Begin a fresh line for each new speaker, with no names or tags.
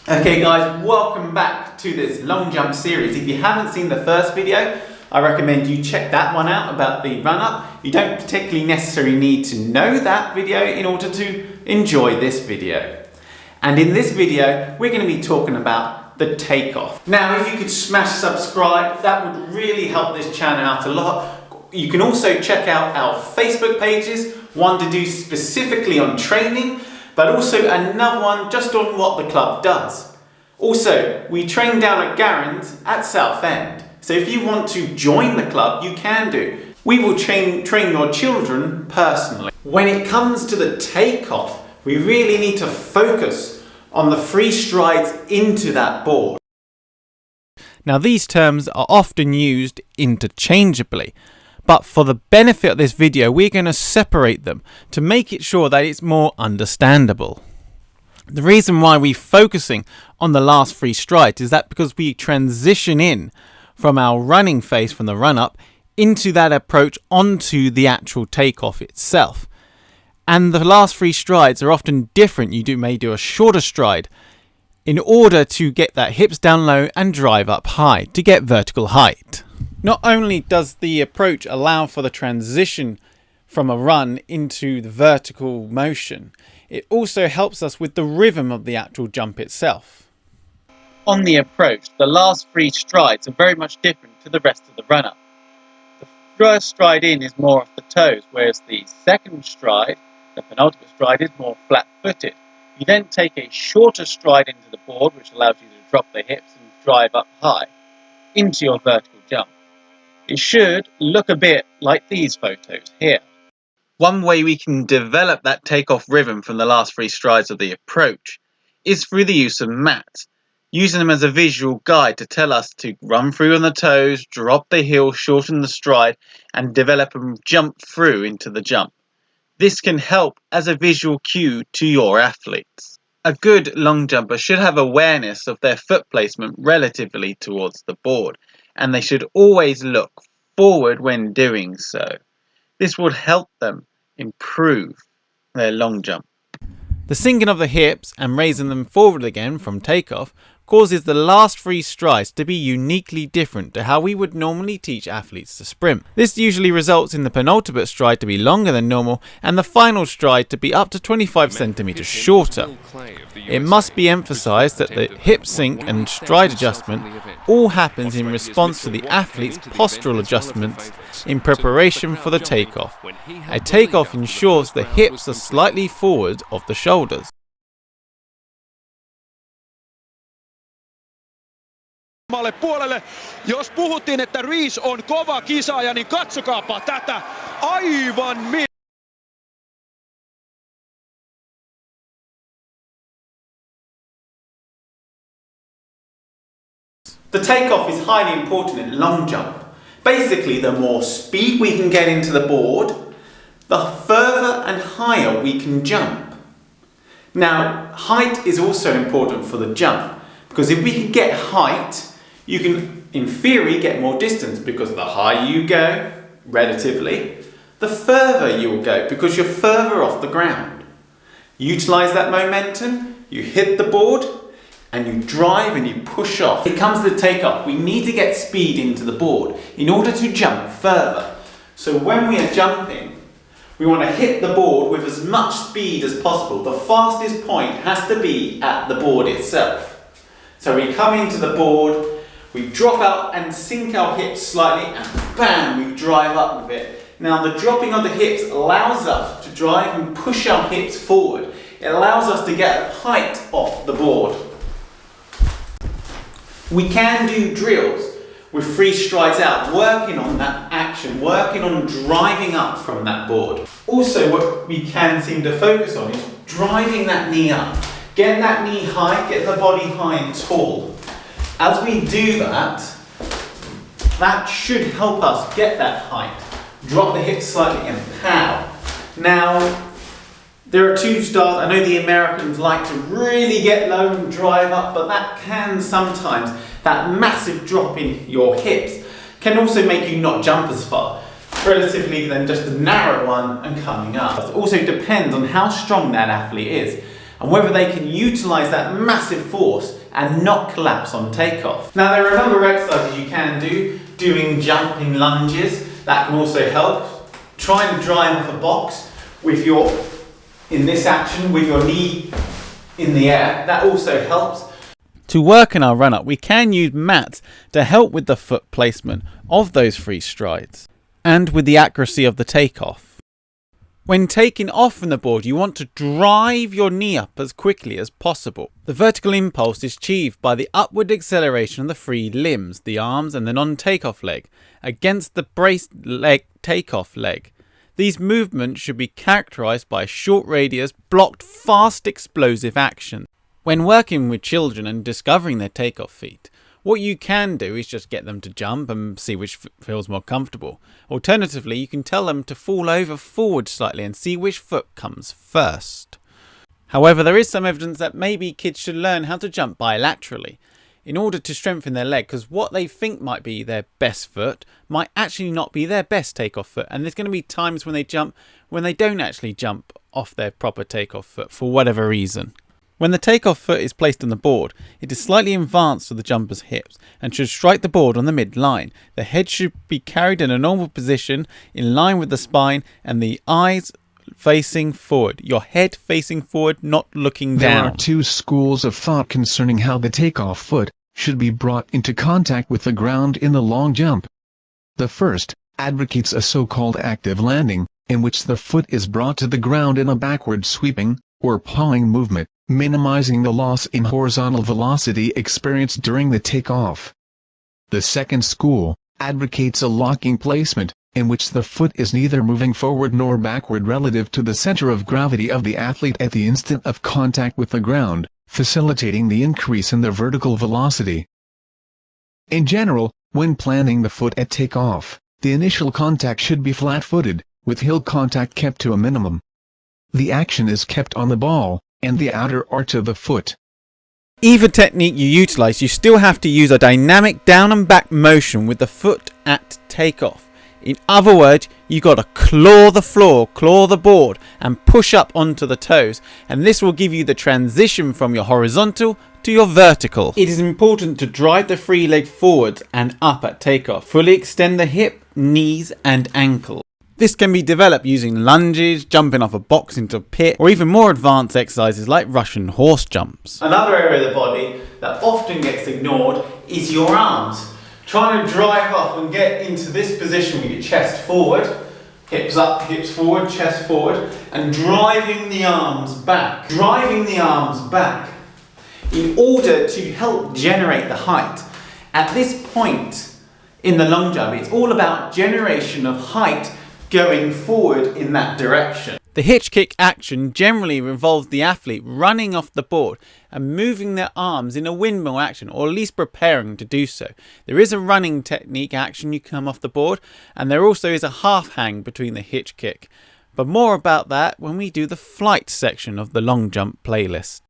Okay guys, welcome back to this long jump series. If you haven't seen the first video, I recommend you check that one out about the run up. You don't particularly necessarily need to know that video in order to enjoy this video. And in this video, we're going to be talking about the takeoff. Now, if you could smash subscribe, that would really help this channel out a lot. You can also check out our Facebook pages, one to do specifically on training, but also another one just on what the club does. Also, we train down at Garren's at Southend. So if you want to join the club, you can do. We will train your children personally. When it comes to the takeoff, we really need to focus on the free strides into that board.
Now these terms are often used interchangeably, but for the benefit of this video we're going to separate them to make it sure that it's more understandable. The reason why we're focusing on the last free strides is that because we transition in from our running phase from the run up into that approach onto the actual takeoff itself. And the last three strides are often different. You may do a shorter stride in order to get that hips down low and drive up high to get vertical height. Not only does the approach allow for the transition from a run into the vertical motion, it also helps us with the rhythm of the actual jump itself. On the approach, the last three strides are very much different to the rest of the run up. The first stride in is more off the toes, whereas the second stride, the penultimate stride, is more flat-footed. You then take a shorter stride into the board, which allows you to drop the hips and drive up high into your vertical jump. It should look a bit like these photos here. One way we can develop that takeoff rhythm from the last three strides of the approach is through the use of mats, using them as a visual guide to tell us to run through on the toes, drop the heel, shorten the stride, and develop and jump through into the jump. This can help as a visual cue to your athletes. A good long jumper should have awareness of their foot placement relatively towards the board, and they should always look forward when doing so. This would help them improve their long jump. The sinking of the hips and raising them forward again from takeoff causes the last three strides to be uniquely different to how we would normally teach athletes to sprint. This usually results in the penultimate stride to be longer than normal and the final stride to be up to 25 centimeters shorter. It must be emphasized that the hip sink and stride adjustment all happens in response to the athlete's postural adjustments in preparation for the takeoff. A takeoff ensures the hips are slightly forward of the shoulders.
Puolelle. Jos puhuttiin, että Rees on kova kisaaja, niin katsokaapa tätä. Aivan
The takeoff is highly important in long jump. Basically, the more speed we can get into the board, the further and higher we can jump. Now, height is also important for the jump, because if we can get height, you can, in theory, get more distance, because the higher you go, relatively, the further you will go, because you're further off the ground. Utilize that momentum, you hit the board, and you drive and you push off. When it comes to the takeoff, we need to get speed into the board in order to jump further. So when we are jumping, we want to hit the board with as much speed as possible. The fastest point has to be at the board itself. So we come into the board, we drop out and sink our hips slightly, and bam, we drive up with it. Now the dropping of the hips allows us to drive and push our hips forward. It allows us to get height off the board. We can do drills with free strides out, working on that action, working on driving up from that board. Also, what we can seem to focus on is driving that knee up. Get that knee high, get the body high and tall. As we do that, that should help us get that height. Drop the hips slightly and pow. Now, there are two styles. I know the Americans like to really get low and drive up, but that can sometimes, that massive drop in your hips can also make you not jump as far, relatively than just a narrow one and coming up. It also depends on how strong that athlete is. and whether they can utilise that massive force and not collapse on takeoff. Now there are a number of exercises you can do, doing jumping lunges, that can also help. Trying to drive off a box with in this action, with your knee in the air, that also helps.
To work in our run-up, we can use mats to help with the foot placement of those free strides and with the accuracy of the takeoff. When taking off from the board, you want to drive your knee up as quickly as possible. The vertical impulse is achieved by the upward acceleration of the free limbs, the arms and the non-takeoff leg, against the braced leg takeoff leg. These movements should be characterised by a short radius, blocked, fast explosive action. When working with children and discovering their takeoff feet, what you can do is just get them to jump and see which feels more comfortable. Alternatively, you can tell them to fall over forward slightly and see which foot comes first. However, there is some evidence that maybe kids should learn how to jump bilaterally in order to strengthen their leg, because what they think might be their best foot might actually not be their best takeoff foot, and there's going to be times when they jump when they don't actually jump off their proper takeoff foot for whatever reason. When the takeoff foot is placed on the board, it is slightly advanced to the jumper's hips and should strike the board on the mid-line. The head should be carried in a normal position in line with the spine and the eyes facing forward. Your head facing forward, not looking down.
There are two schools of thought concerning how the takeoff foot should be brought into contact with the ground in the long jump. The first advocates a so-called active landing, in which the foot is brought to the ground in a backward sweeping, or pawing movement, minimizing the loss in horizontal velocity experienced during the takeoff. The second school advocates a locking placement, in which the foot is neither moving forward nor backward relative to the center of gravity of the athlete at the instant of contact with the ground, facilitating the increase in the vertical velocity. In general, when planning the foot at takeoff, the initial contact should be flat-footed, with heel contact kept to a minimum. The action is kept on the ball and the outer arch of the foot.
Either technique you utilise, you still have to use a dynamic down and back motion with the foot at takeoff. In other words, you got to claw the floor, claw the board and push up onto the toes, and this will give you the transition from your horizontal to your vertical. It is important to drive the free leg forwards and up at takeoff. Fully extend the hip, knees and ankle. This can be developed using lunges, jumping off a box into a pit, or even more advanced exercises like Russian horse jumps.
Another area of the body that often gets ignored is your arms. Trying to drive up and get into this position with your chest forward, hips up, hips forward, chest forward, and driving the arms back. Driving the arms back in order to help generate the height. At this point in the long jump, it's all about generation of height going forward in that direction.
The hitch kick action generally involves the athlete running off the board and moving their arms in a windmill action, or at least preparing to do so. There is a running technique action you come off the board, and there also is a half hang between the hitch kick. But more about that when we do the flight section of the long jump playlist.